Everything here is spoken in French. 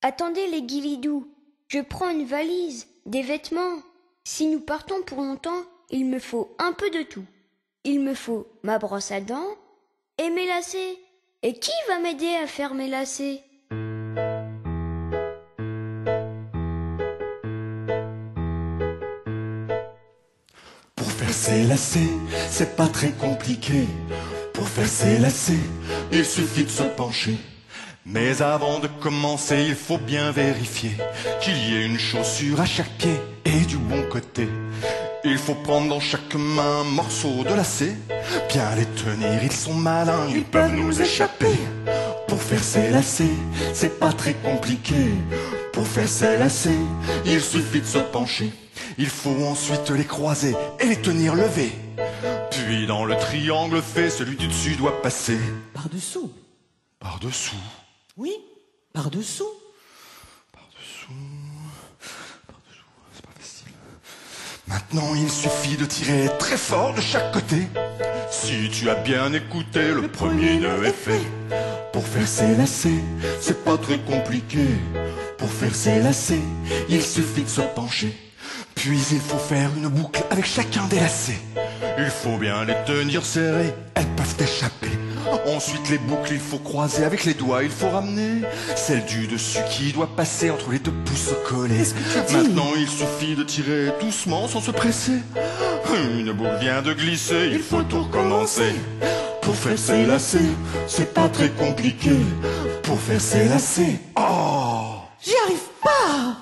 Attendez les guilidous, je prends une valise, des vêtements. Si nous partons pour longtemps, il me faut un peu de tout. Il me faut ma brosse à dents et mes lacets. Et qui va m'aider à faire mes lacets? Pour faire ses lacets, c'est pas très compliqué. Pour faire ses lacets, il suffit de se pencher. Mais avant de commencer, il faut bien vérifier qu'il y ait une chaussure à chaque pied et du bon côté. Il faut prendre dans chaque main un morceau de lacet, bien les tenir, ils sont malins, ils peuvent nous échapper. Pour faire ses lacets, c'est pas très compliqué. Pour faire ses lacets, il suffit de se pencher. Il faut ensuite les croiser et les tenir levés. Puis dans le triangle fait, celui du dessus doit passer Par-dessous. par-dessous. Oui, par-dessous. Par-dessous, c'est pas facile. Maintenant, il suffit de tirer très fort de chaque côté. Si tu as bien écouté, le premier nœud est fait. Pour faire ses lacets, c'est pas très compliqué. Pour faire ses lacets, il suffit de se pencher. Puis il faut faire une boucle avec chacun des lacets. Il faut bien les tenir serrés, elles peuvent échapper. Ensuite les boucles il faut croiser avec les doigts. Il faut ramener celle du dessus qui doit passer entre les deux pouces collés. Maintenant il suffit de tirer doucement sans se presser. Une boucle vient de glisser, il faut tout recommencer. Pour faire ses lacets, c'est pas très compliqué. Pour faire ses lacets, oh, J'y arrive pas.